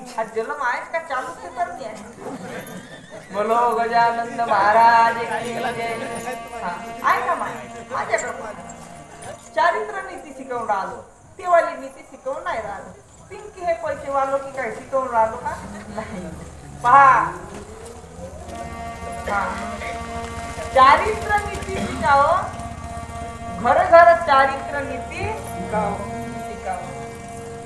आज जन्म आहेस का चालू ते तर मी आहे. बोलो गजानंद महाराज की जय. आहे का माझ्याकडे चारित्र नीती शिकवून राहिलो, तेवाली नीती शिकवून नाही राहिलो. पिंकी हे पैसे वालो की काय शिकवून राहिलो का नाही. पहा चारित्र नीती शिकाव, घर घर चारित्र नीती शिकाव.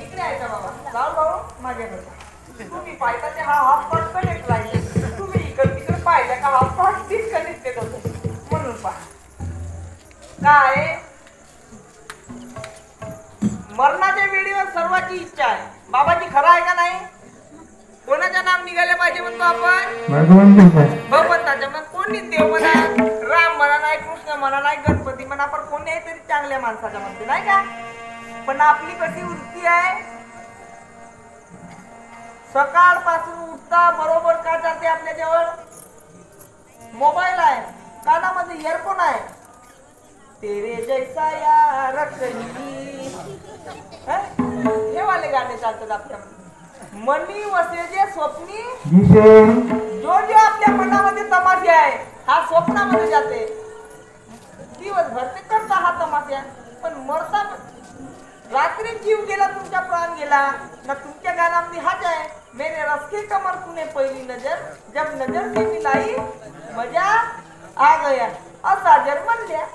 इकडे आहे का बाबा जाऊ भाऊ माझ्याकडे. तुम्ही पाहिजे ते हा हात पटकन येत राहिले, तुम्ही इकडे तिकडे पाहिजे का हा पाठ डिस्कनेक्ट येत होतो म्हणून पहा. काय मरणाच्या वेळीवर सर्वांची इच्छा आहे. बाबाजी खरं आहे का नाही. कोणाचं नाम निघाले पाहिजे म्हणतो आपण भगवंताच्या. मग कोणी देव म्हणा, राम म्हणा नाही, कृष्ण म्हणा नाही, गणपती म्हणा, पण कोणी आहे तरी चांगल्या माणसाच्या म्हणते नाही का. पण आपली कशी वृत्ती आहे, सकाळपासून उठता बरोबर का चालते आपल्या जवळ मोबाईल आहे, कानामध्ये इयरफोन आहे. तेरे जैसा यार हे वाले गाणे चालतात आपल्यामध्ये. मनी वसे जे स्वप्नी, जो जो आपल्या मनामध्ये तमाशे आहे हा स्वप्नामध्ये जाते. दिवसभर ते करता हा तमाशा, पण मरता रात्री जीव गेला, तुमचा प्राण गेला ना. तुमच्या गाण्यामध्ये हाच आहे, मेरे रस्के कमर तूने पहिली नजर, जब नजर से मिलाई मजा आ गया. असा जन्म द्या.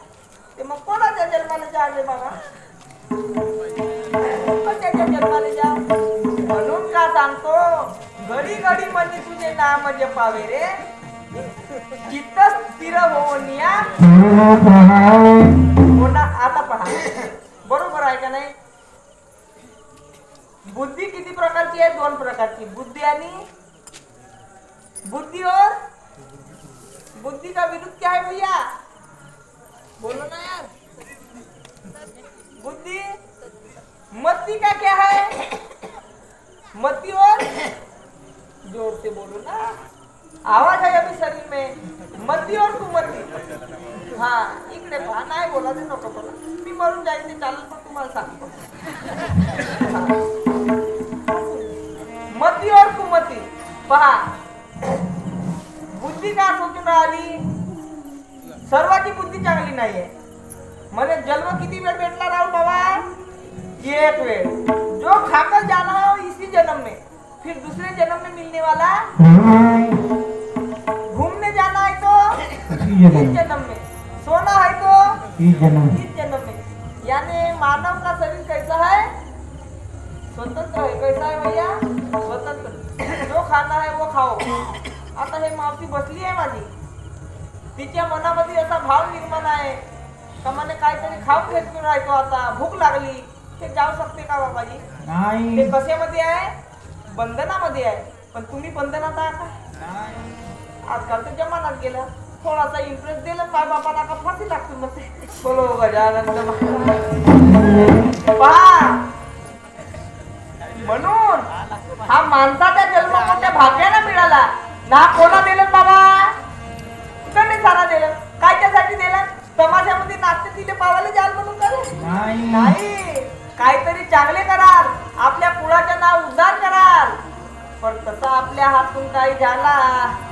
ते मग कोणाच्या जन्माला जावे बाबा, कशाच्या जन्माला जा. म्हणून का सांगतो, घडी घडी म्हणजे तुझे नाम जपावे रे, चित्त स्थिर होनिया होना. आता पहा बरोबर आहे का नाही. बुद्धी किती प्रकारची आहे, दोन प्रकारची, बुद्धी आणि बुद्धी. और बुद्धि का विरुद्ध क्या है भैया, बोलो ना यार. बुद्धि मति का क्या है, मति और जोर से बोलो ना, आवाज है अभी शरीर में. मति और कुमति. हाँ इकडे पहा, नाही बोला ते नको बोला, मी मरून जाईल ते चालेल, पण तुम्हाला सांगतो. मति और कुमति पहा. बुद्धी का सोचून राहिली, सर्वांची बुद्धी चांगली नाहीये. मला जन्म किती वेळ भेटला राहुल बाबा, एक वेळ. जो खाकर जाना है इसी जन्म में, फिर दूसरे जन्म में मिलने वाला. घूमने जाना है तो इस जन्म में, सोना है तो इस जन्म में. यानी मानव का शरीर कैसा है, स्वतंत्र है. कैसा है भैया, स्वतंत्र. जो खाना है वो खाओ. आता हे मावशी बसली आहे माझी, तिच्या मनामध्ये असा भाव निर्माण आहे का मला काहीतरी खाऊन घेऊन राहतो, आता भूक लागली. ते जाऊ शकते का बाबाजी नाही. ते कशामध्ये आहे, बंधनामध्ये आहे. पण तुम्ही बंधनात आहात का. आजकाल तर जमानात गेला, थोडासा इंटरेस्ट दिला माय बापाला का फाशी लागतो मग ते. बोलो गजानंद पहा. म्हणून हा माणसाचा जन्म मोठ्या भाग्याला मिळाला ना. कोणा दिलं बाबा, कुठे सारा दिलं, कायच्यासाठी दिलं. तमाशामध्ये नाचते तिले पावायला जाल म्हणून करे नाही. काहीतरी चांगले कराल, आपल्या कुळाचं नाव उद्धार कराल. पण तसं आपल्या हातून काही झाला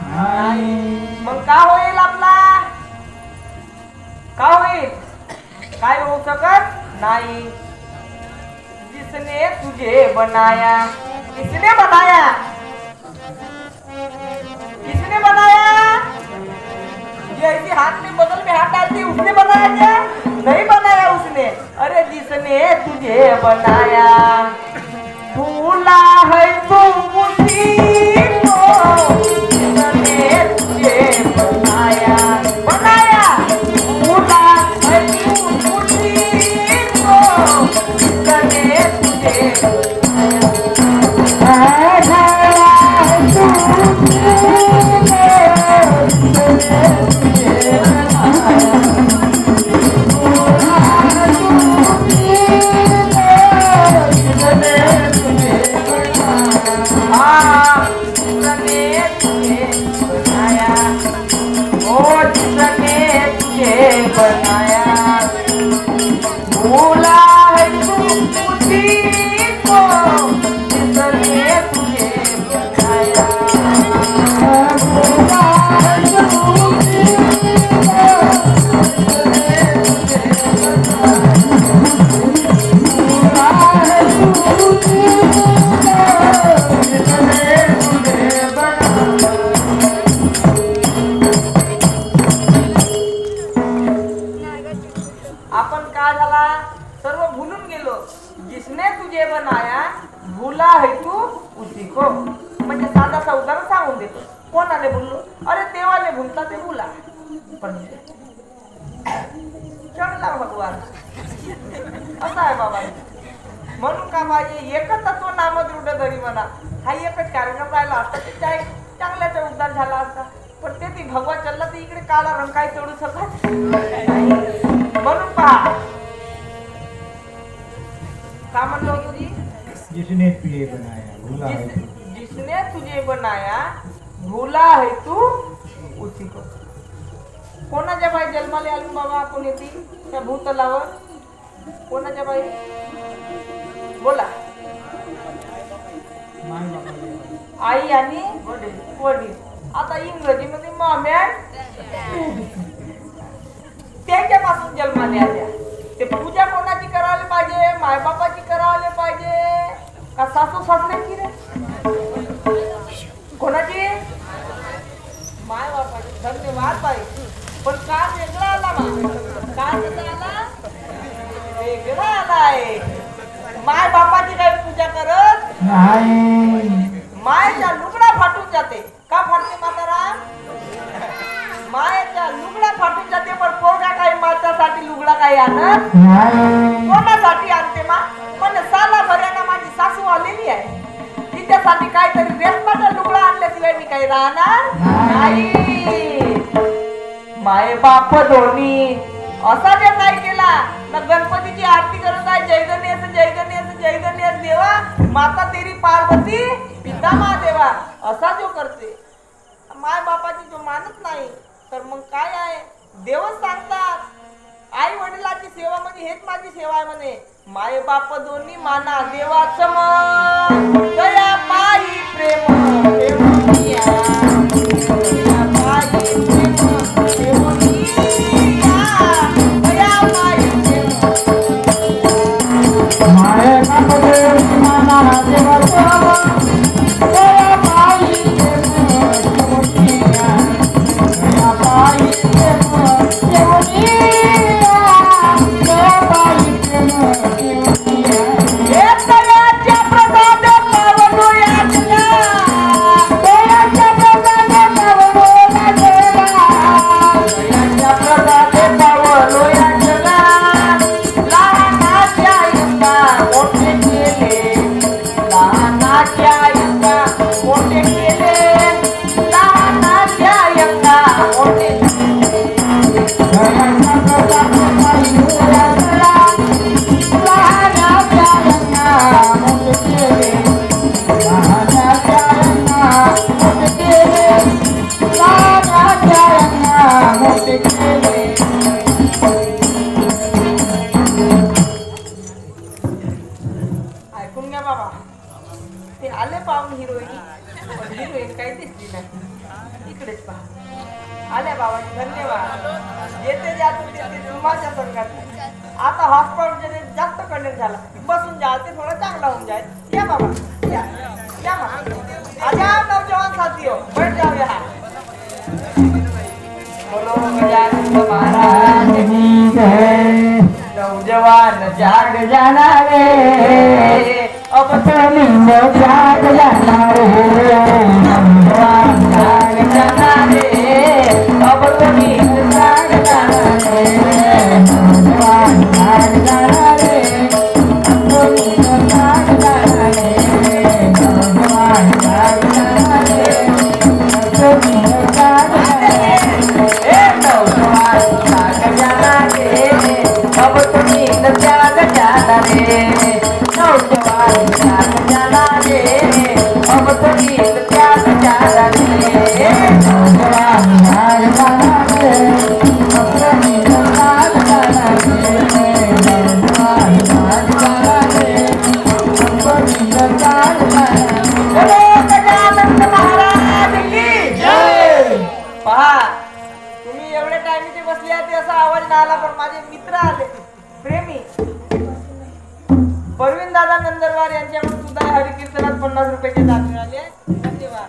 नाही, मग का होईल आपला, का होईल, काय होऊ शकत नाही. जिसने तुझे बनाया, किसने बनाया, किसने बनाया. ये ऐसी हाथ में बगल में हाथ डालती उसने बनाया क्या, नहीं बनाया उसने. अरे जिसने तुझे बनाया, भूला है तू उसी को जिसने तुझे बनाया, बनाया. भूला है तू उसी को जिसने तुझे बनाया. तू उसी को म्हणजे साधा उदाहरण सांगून देतो. कोणाले बोललो? अरे देवाले भूलता ते भूला पण चढला भगवान असा आहे बाबा. म्हणून का माझे एकच तत्व नामदृढ धरी म्हणा. हा एकच कार्यक्रम राहिला असता ते चांगल्याचा उद्धार झाला असता. पण ते ती भगवा चालला तर इकडे काळा रंग काय चढू शकत. म्हणून पहा का म्हणलं होतं जी? जिसने तुझे बनाया भूला है तू उसी को. कोणाच्या बाई जन्माला आली बाबा आपण येते त्या भूतलावर? कोणाच्या बाई बोला? आई आणि वडील. आता इंग्रजीमध्ये मॉम त्याच्यापासून जन्माला आल्या. ते पूजा कोणाची करायला पाहिजे? मायबापाची करायला पाहिजे का सासू सासऱ्याची रे? कोणाची? माय बापाची. धन्यवाद बाई. पण का वेगळा आला का आला? वेगळा आलाय. माय बापाची काही पूजा करत नाही. मायचा लुगडा फाटून जाते. का फाटते म्हातारा? मायचा लुगडा फाटून जाते. पण पोरगा काही माझ्यासाठी लुगडा काही आणत कोणासाठी आणते मा? पण साला भऱ्याना माझी सासू आलेली आहे. तिच्यासाठी काहीतरी रेशमाचा लुगडा आणल्याशिवाय मी काही राहणार नाही. माय बाप दोन्ही असा जर नाही केला ना गणपतीची आरती करत आहे. जय गणेश जय गणेश जय गणेश देवा माता तेरी पार्वती पिता महादेवा असा जो करते माय बापाची जो मानत नाही तर मग काय आहे? देवच सांगतात आई वडिलाची सेवा म्हणजे हेच माझी सेवा आहे म्हणे. माय बाप दोन्ही माना देवाचं मन दया पायी प्रेम देवनिया दया पायी प्रेम देवनिया दया पायी प्रेम माय बाप दोन्ही माना देवाचं मन दया पायी प्रेम देवनिया दया पायी प्रेम देवनिया दया पायी प्रेम आता हॉस्पिटल जास्त कंडेक्ट झाला. बसून जा ते थोडं चांगला होऊन जाए. या बाबा या या आजा नौजवान साथियों बैठ जाओ यहाँ. बोलो गजानन महाराज की जय. नौजवान जाग जाना रे अब तो लिंग जाग जाना रे. नौजवान जाग जाना रे अब तो लिंग जाग जाना रे. नौजवान जाग जाना रे अब तो लिंग जाग जाना रे. नौजवान जाग जाना रे अब तो लिंग जाग जाना रे. नौजवान जाग जाना रे अब तो लिंग जाग जाना रे. नौजवान जाग जाना रे अब तो लिंग जाग जाना रे. नौजवान जाग जाना रे अब तो लिंग जाग जाना रे. नौजवान जाग जाना रे अब तो लिंग जाग जाना रे. बोलो गजानन महाराज की जय. पहा तुम्ही एवढे टाइमचे बसले आहेत असा आवाज नाही आला पण माझे मित्र आले प्रेमी परवीन दादा नंदरवार यांच्याकडून सुद्धा हरिकीर्तनात 50 रुपयाचे दान मिळाले. धन्यवाद.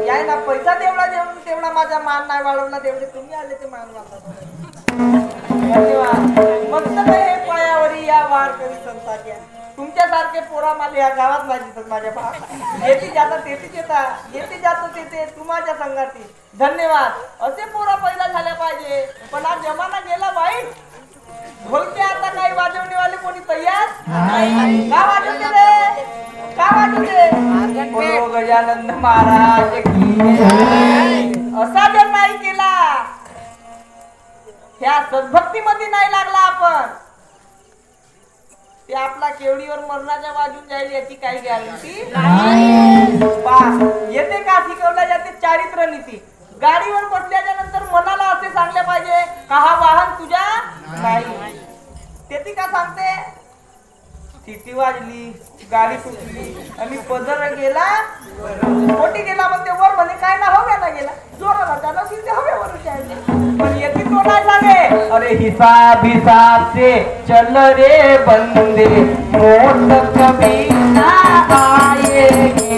यायला पैसा तेवढा देऊन तेवढा माझा मान नाही वाढवला. तेवढे तुम्ही आले ते मान वाढवला. धन्यवाद. मस्त हे पायावरी या वारकरी संतांच्या तुमच्या तुमच्यासारखे पोरा मला या गावात नाही दिसत माझ्या भावा. येते जाता तेथेच येतात, येते जातो तेथे तू माझ्या संगाती. धन्यवाद. असे पोरा पैदा झाल्या पाहिजे. पण हा जमाना गेला वाईट. ढोलके आता काही वाजवणेवाले कोणी तयार नाही. का वाजवते रे, का वाजवते? बोलो गजानन महाराज की. असा जर नाही केला, ह्या सद्भक्तीमध्ये नाही लागला आपण, ते आपला केवडीवर मरणाच्या वाजून जाईल याची काही गॅरंटी नाही. येते का शिकवल्या जाते चारित्र्य नीती. गाडीवर बसल्याच्या नंतर मनाला असे सांगले पाहिजे का हा वाहन तुझ्या नाही. ते का सांगते, सिटी वाजली, गाडी सुटली आणि पदर गेला, मोठी गेला म्हणते वर म्हणे काय ना हव्याला गेला, जोराला त्याला सिद्ध हव्यावर जायचं. पण येते तो नाही सांगे, अरे हिसाब हिसाब से चल रे बंदे, मोट कभी ना आएगी.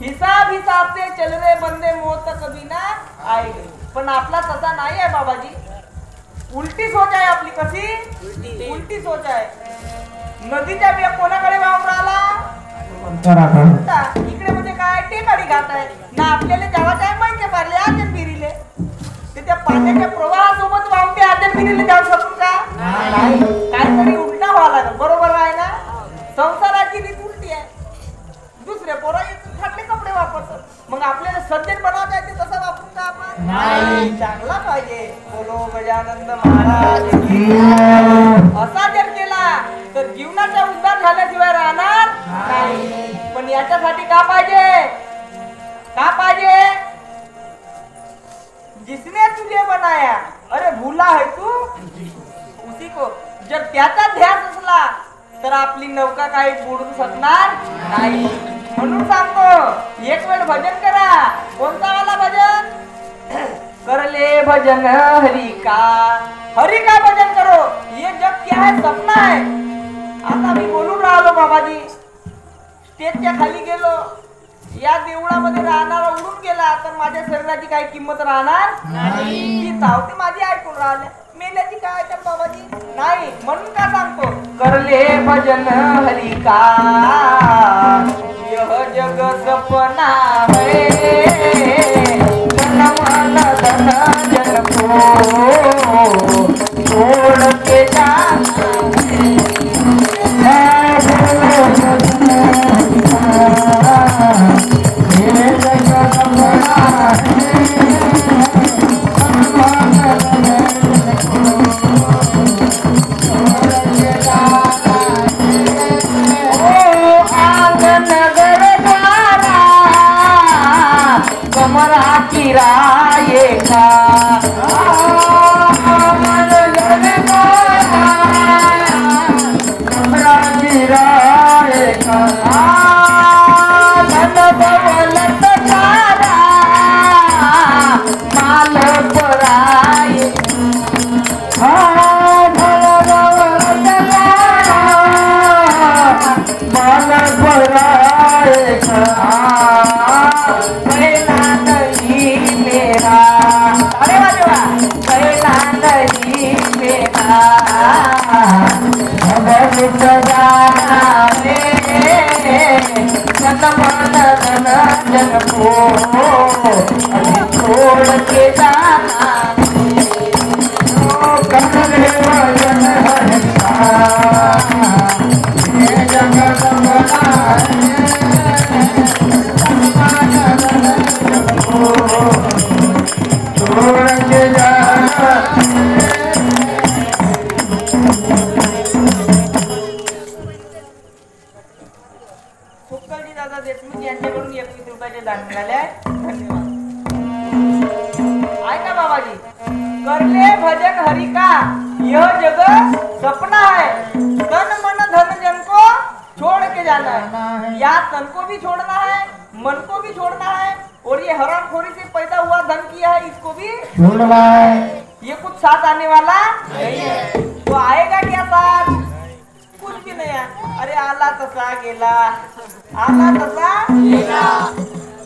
हिसाब हिसाब से चल रहे बंदे, मौत कभी ना आएगी. पण आपला तसा नाही आहे बाबाजी. उलटी सोच आहे आपली. कशी उलटी सोच आहे. नदीच्या बिया कोणाकडे वाहून राहिला, इकडे म्हणजे काय टेकाडी घाट आहे ना. आपल्याला जेव्हा काय माहिती पारले आजन फिरीले, ते त्या पाण्याच्या प्रवाहासोबत वाहून ते आजन फिरीले जाऊ शकतो का नाही. काहीतरी उलटा व्हावा लागेल. बरोबर आहे ना. संसाराची रीत उलटी आहे. दुसरे पोरा फाटले कपडे वापरतात, मग आपल्याला सज्जन बनवायचं आहे ते तसं वापरून का आपण नाही. चांगला पाहिजे. बोलो गजानंद महाराज की. असा जर केला तर जीवनाचा उद्धार झाल्याशिवाय राहणार नाही. पण याच्यासाठी का पाहिजे, का पाहिजे? जिसने तुझे बनाया, अरे भूला है तू उसी को. जर त्याचा ध्यास असला तर आपली नौका काही बुडू शकणार नाही. म्हणून सांगतो एक वेळ भजन करा. कोणता वाला भजन? करले भजन हरि का. हरि का भजन करो. ये जग क्या है, सपना है. आता मी बोलून राहिलो बाबाजी, स्टेजच्या खाली गेलो, या देवळामध्ये राहणारा उडून गेला तर माझ्या शरीराची काही किंमत राहणार नाही. ती धावते माझी ऐकून राहिल्या, मेल्याची काय त्या बाबाजी नाही. म्हणून का सांगतो करले भजन हरि का. यह जग सपना है, मन मन धन जन को छोड़ के जाना है. छोड़ के जाना दादा देशमुख यांच्याकडून 21 रुपयाचे दान मिळाले आहे. धन्यवाद. ऐका बाबाजी, करले भजन हरि का, यह जग सपना है, तन मन धन जन को छोड़ के जाना है। या तन को भी छोड़ना है, मन को भी छोड़ना है, और ये हरामखोरी से पैदा हुआ धन किया है इसको भी छोड़ना है। ये कुछ साथ आने वाला नहीं है। तो आएगा क्या साथ? कुछ भी नहीं है। अरे आला तसा गेला, आला तसा गेला।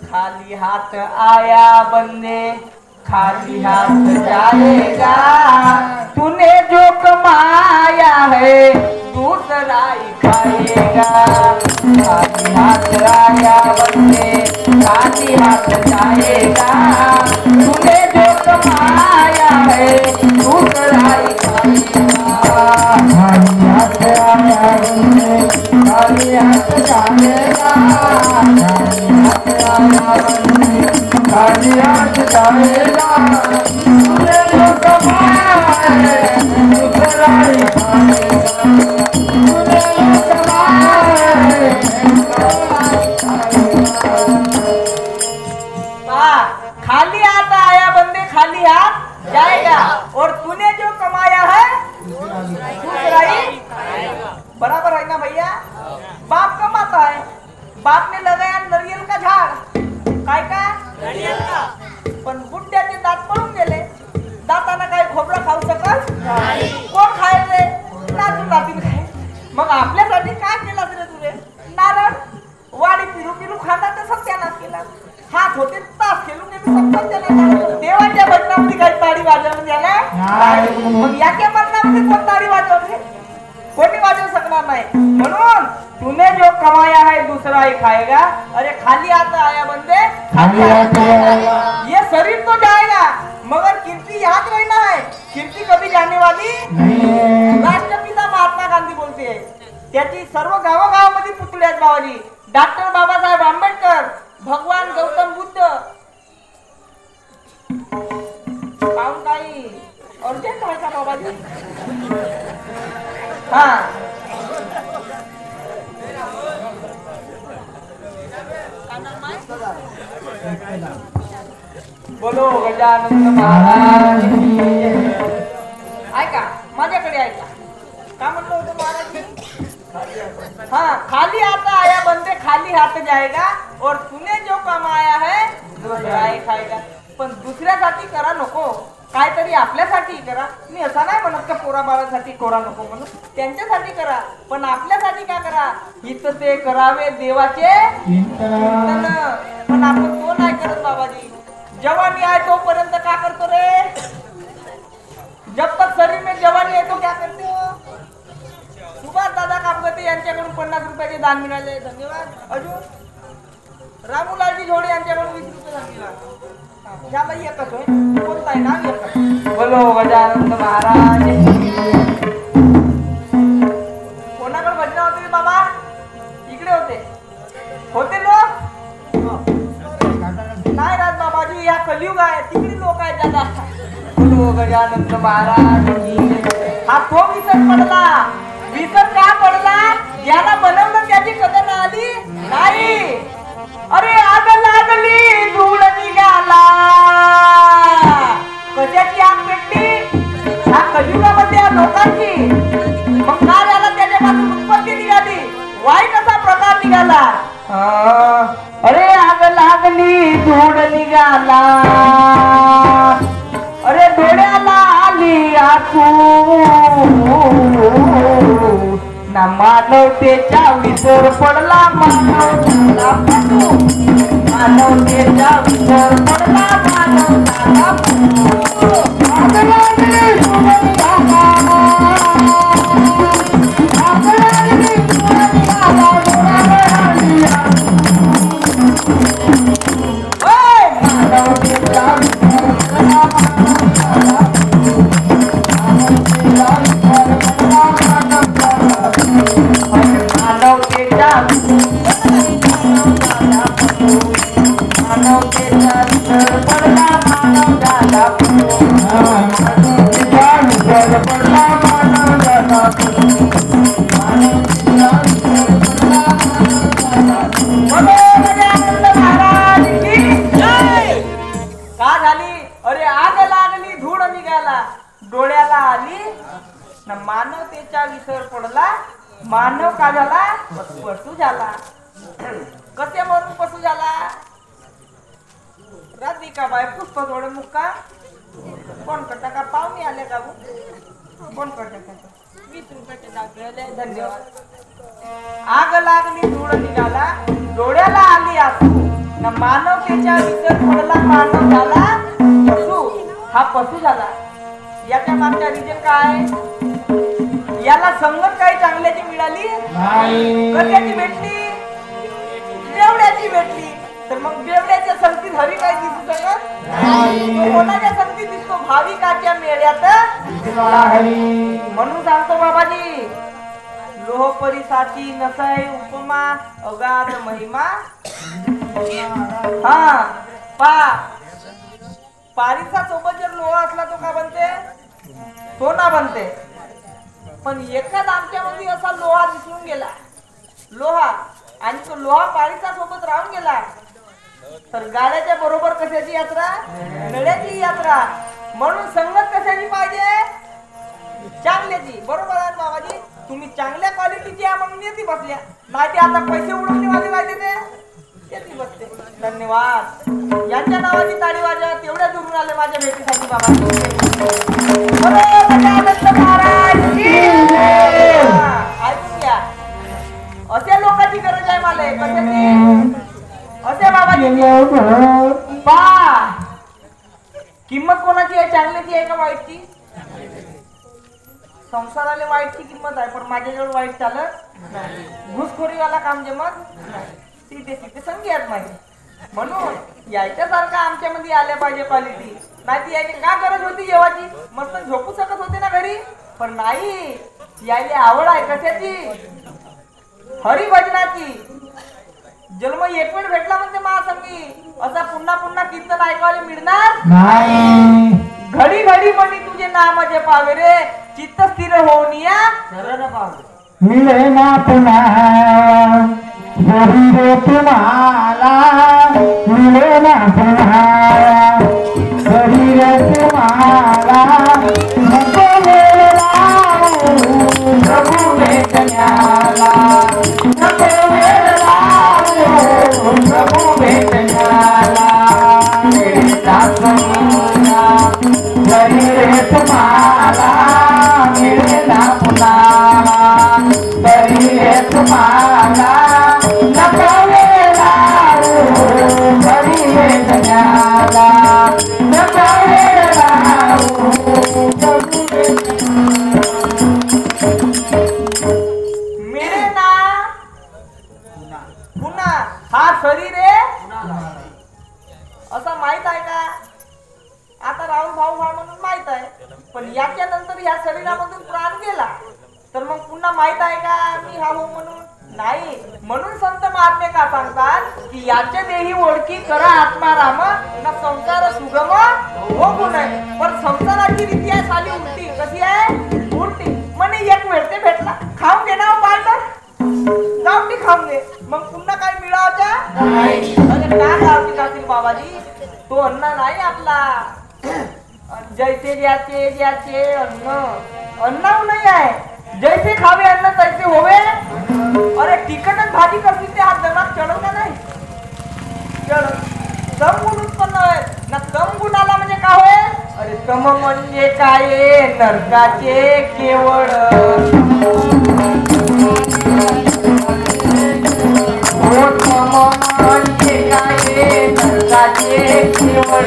खाली हाथ आया बंदे, खाली हाथ जाएगा। तूने जो कमाया है दूसरा ही खाएगा। खाली हाथ आया बंदे, खाली हाथ जाएगा। तूने जो कमाया है दूसरा ही खाएगा। खाली हाथ आया बंदे, खाली हाथ जाएगा। खाली हाथ आया बंदे, खाली हाथ जाएगा। तूने जो कमाया है दूसरा ही खाएगा। तूने जो कमाया है खाली हाथ आया बंदे, खाली हाथ जाएगा। और तूने जो कमाया है दूसरा ही बराबर है ना भैया। बाप कमाता है, बाप ने लगाया नारियल का झाड, काय का नारियल का, पण बुड्ढ्याचे दात पडून गेले। दाताना काय खोबरं खाऊ शकत नाही। कोण खायचे? नातू नातीन खाय। मग आपल्यासाठी काय केलं रे तुरे? नारळ वाडी पिरू पिरू खाता तर सत्यानाश केला। हात होते तास खेळून सत्यानाश। देवाच्या भजनामध्ये काही ताडी वाजवून द्याला? मग याच्या भजनामध्ये कोण ताडी वाजवते? कोणी वाजवू शकणार नाही। म्हणून तूने जो कमाया है दूसरा ही खाएगा। अरे खाली हाथ आया बंदे, खाली हाथ जाएगा। ये शरीर तो जाएगा मगर कीर्ति याद रहना है। कीर्ति कभी जाने वाली नहीं। राष्ट्रपिता महात्मा गांधी बोलते हैं, त्याची सर्व गावागावामध्ये पुतळे आहेत बाबाजी। डॉक्टर बाबासाहेब आंबेडकर, भगवान गौतम बुद्ध, काम काही अर्जंट आहे का बाबाजी? हाँ बोलो गजानन महाराज। ऐका माझ्याकडे ऐका, का म्हणलं होतं महाराज? हाँ खाली हाथ आया बंदे, खाली हाथ जाएगा। और तूने जो कमाया है दूसरा ही खाएगा। पण दुसऱ्यासाठी करा नको, काहीतरी आपल्यासाठी करा। मी असं नाही म्हणत का पोरा बाळासाठी करा नको म्हणून, त्यांच्यासाठी करा, पण आपल्यासाठी काय करा? इथं ते करावे देवाचे चिंतन। पण आपण तो नाही करत बाबाजी। जवानी आहे तोपर्यंत का करतो रे? जब तक शरीर में जवानी है तो क्या करते हो? सुभाष दादा कापगते यांच्याकडून 50 रुपयाचे दान मिळाले, धन्यवाद। अजून रामूलालजी झोडे यांच्याकडून 20 रुपये दान मिळाले। याला एकच होय, कोणता आहे नाव एकच। बोलो गजानन महाराज। कोणाकडे भजन होते बाबा? इकडे होते लोक नाही राज बाबाजी। या कलियुग आहे, तिकडे लोक आहेत दादा। बोलो गजानन महाराज। हा तो विसर पडला। विसर का पडला? ज्याला बनवलं त्याची कदर आली नाही। अरे आग लागली धूळ निघाला, कशाची आग पेटली? ह्या कलियुगामध्ये या लोकांची। मग काय झालं? त्याच्यापासून उत्पत्ती निघाली, वाईट असा प्रकार निघाला। अरे आग लागली धूळ निघाला, अरे डोळ्याला आली आसू, ना मानवतेचा विसर पडला मानवतेला पटू, मानवतेचा विसर पडला मानवतेला पटू। आग लागली धूळ निघाला, आग लागली धूळ निघाला, डोळ्याला आली आसू, मानवतेचा विसर पडला मानवतेला पटू, मानवतेचा विसर पडला मानवतेला पटू, मानवतेचा विसर पडला मानवतेला पटू, मानवतेचा विसर पडला मानवतेला पटू, मानवतेचा विसर पडला मानवतेला पटू। बोलो गजानन महाराज की जय। का झाली? अरे आग लागली धूळ निघाला, डोळ्याला आली ना मानवतेचा विसर पडला। मानव का झाला? पशु झाला. कसे म्हणून पशु झाला? राधिका बाई पुष्प थोडे मुक्का कोण करता का पाहुणे आले का कोण करता 20 रुपयाचे दाखवले. धन्यवाद. आग लागली धूळ निघाला डोळ्याला आली आसू ना मानवतेच्या विसर पडला मानव झाला पशु. हा पशु झाला. याच्या मागच्या रिजन काय? याला संगत काही चांगल्याची मिळाली नाही. कशाची भेटली? बेवड्याची भेटली. तर मग बेवड्याच्या संगतीत हरी काय दिसू शकत नाही. कोणाच्या संगतीत दिसतो? भाविकाच्या मेळ्यात म्हणून सांगतो बाबाजी लोहपरीसाठी नसाय उपमा अगाध महिमा. हा पा पारीचा सोबत जर लोहा असला तो का बनते? सोना बनते. पण एखाद आमच्यामध्ये असा लोहा दिसून गेला लोहा आणि तो लोहा पारीचा सोबत राहून गेला तर गाड्याच्या बरोबर कशाची यात्रा? नळ्याची यात्रा. म्हणून संगत कशाची पाहिजे? चांगल्याची. बरोबर आहे बाबाजी. तुम्ही चांगल्या क्वालिटीची आहे म्हणून येते बसल्या. नाही ते आता पैसे उडवणेवाले पाहिजे ते येते बसते. धन्यवाद. यांच्या नावाची ताडी वाजवा. तेवढ्या दुरून आले माझ्या भेटीसाठी बाबाजी. ऐकून घ्या. अशा लोकांची गरज आहे मला. कशाची? असे बाबाजी पा किंमत कोणाची आहे? चांगल्याची आहे का वाईटची? संसाराला वाईटची किंमत आहे पण माझ्याजवळ वाईट चालत नाही. घुसखोरीवाला काम जमत नाही. तिथे तिथे संगीत माहिती. म्हणून यायच्यासारखं आमच्यामध्ये आल्या पाहिजे क्वालिटी. नाही ती यायची का गरज होती जेवाची? मस्त झोपू शकत होते ना घरी. पण नाही यायला आवड आहे कशाची? हरिभजनाची. जन्म एक वेळ भेटला म्हणते महासंगी असा पुन्हा पुन्हा कीर्तन ऐकायला मिळणार नाही. घडी घडी म्हणी तुझे नाम जे पावे रे चित्त स्थिर होऊन या शरण पावे. मिळे ना पुन्हा घरी रे तुम्हाला. मिळे ना पुन्हा घरी रे तुम्हाला. नको वेळा प्रभू भेटण्याला. नको वेळा प्रभू भेटण्याला. मिळेना पुन्हा घरी रे तुम्हाला. मिळेना पुन्हा घरी रे तुम्हाला. नको वेळा घरी भेटण्याला. नको वेळा मिळे ना पुन्हा. हा शरीर आहे असं माहित आहे का? आता राहुल भाऊ म्हणून माहित आहे. पण याच्या नंतर या शरीरामधून प्राण गेला तर मग पुन्हा माहित आहे का मी हा हो म्हणून? नाही. म्हणून संत महात्मे का सांगतात की याच्या देही ओळखी करा आत्माराम ना संसार सुगम हो नाही. पण संसाराची रीती आहे साली उलटी. कशी आहे? उलटी. म्हणे एक वेळ ते भेटला खाऊन घे ना पार्टनर जाऊन ती खाऊन घे. मग पुन्हा काय मिळावच्या? अरे का लावती जातील बाबाजी? तो अन्न नाही आपला. जैसे ज्याचे ज्याचे अन्न अन्न नाही आहे. जैसे खावे अन्न तैसे होवे. अरे तिखटच भाजी करतील ते हात दमाग चढवला नाही चढ. तम गुण उत्पन्न होय ना. तम गुण आला म्हणजे काय होय? अरे तम म्हणजे काय? नरकाचे केवळ. तम म्हणजे काय? नरकाचे केवळ.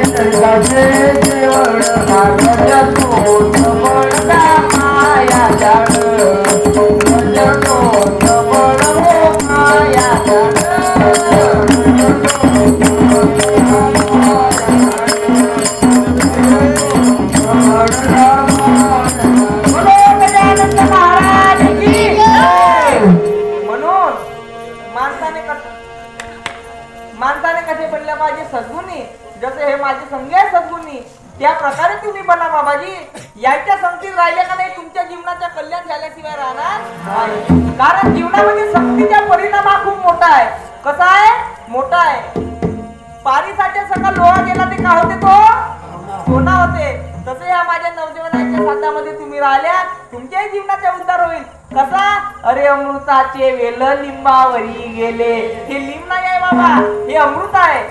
नरकाचे केवळ. माया जाण माया माणसाने कसे बनले पाहिजे? सद्गुणी. जसे हे माझे संगी आहे सद्गुणी त्या प्रकारे तुम्ही बना बाबाजी. याच्या संगतीत राहिले का नाही तुमच्या जीवनाच्या कल्याण झाल्याशिवाय राहणार नाही. कारण जीवनामध्ये संगतीचा परिणाम हा खूप मोठा आहे. कसा आहे? मोठा आहे. पारीसाठी सगळा लोहा गेला ते का होते? तो सोना होते. तसे या माझ्या नवजीवनाच्या साथामध्ये तुम्ही राहिल्या तुमच्याही जीवनाचा उद्धार होईल कसा अरे अमृताचे वेल लिंबावरी गेले हे लिंब नाही आहे बाबा हे अमृत आहे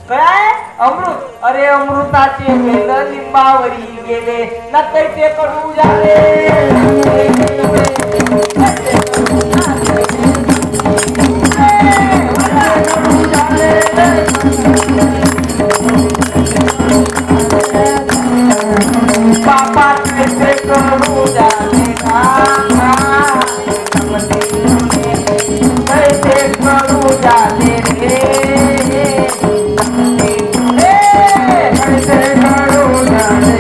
काय अमृत अरे अमृताचे वेल लिंबावरी गेले न तैसे कडू झाले पापा कैसे करू जाने कैसे करू जाने रे कैसे करू जाने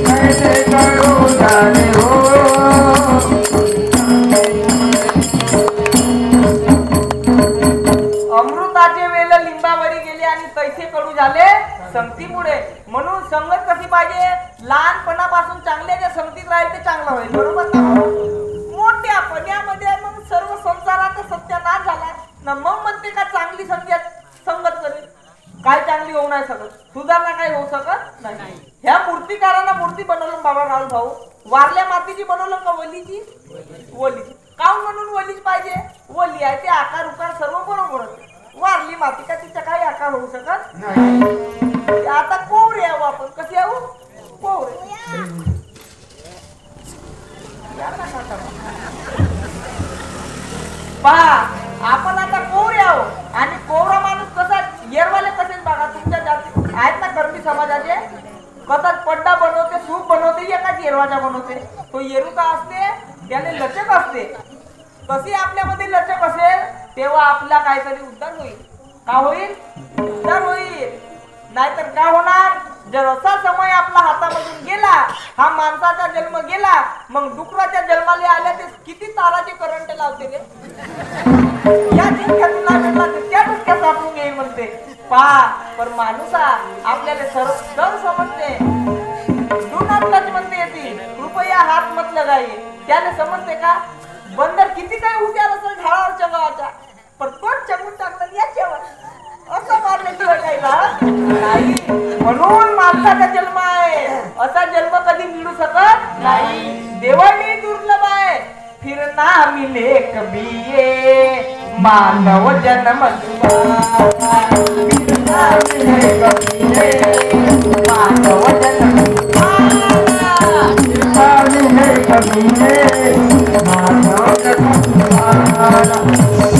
कैसे करू जाने हो अमृताचे वेल लिंबावरी गेले आणि कैसे कडू झाले संगतीमुळे म्हणून संगत कशी पाहिजे लहानपणापासून चांगल्या संगतीत राहील ते चांगलं होईल बरोबर ना मोठ्या पण्यामध्ये मग सर्व संसाराचा सत्यानाश झाला ना मग म्हणते का चांगली संगत करेल काय चांगली होऊ नाही शकत सुधारणा काही होऊ शकत नाही ह्या मूर्तिकारांना मूर्ती बनवलं बाबा राहुल भाऊ वारल्या मातीची बनवलं का वलीची वलीची काऊन म्हणून वलीच पाहिजे वली आहे ते आकार उकार सर्व बरोबर होते वारली माती का तिचा काही आकार होऊ शकत नाही आता कोवरे येऊ आपण कसे येऊ कोवरे पहा आपण आता कोवरे आहो आणि कोवरा माणूस कसा येरवाले कसेच बघा तुमच्या जाती आहेत ना कर्मी समाजाचे कसाच पड्डा बनवते सूप बनवते एकाच येरवाचा बनवते तो येरू का असते त्याने लचक असते कशी आपल्यामध्ये लचक असेल तेव्हा आपला काहीतरी उद्धार होईल का होईल उद्धार होईल नाहीतर काय होणार जर असा समय आपला हातामधून गेला हा माणसाचा जन्म गेला मग डुकराच्या जन्माला आल्या ते किती ताराचे करंट लावते रे या जिंक्यातून लागला त्या डुक्यात सापडून येईल म्हणते पहा पण माणूसा आपल्याला सर्व समजते डू नॉट टच म्हणते येते कृपया हात मत लगाई त्याने समजते का बंदर किती काही हुशार असेल झाडावर चंगावाचा पण तोच चंगून टाकलं याच्यावर असं मारण्याची काही नाही म्हणून माणसाचा जन्म आहे असा जन्म कधी मिळू शकत नाही देवानी दुर्लभ आहे फिर ना मिले कभी ये मानव जन्म फिर ना मिले कभी ये मानव जन्म कभी ये मानव जन्म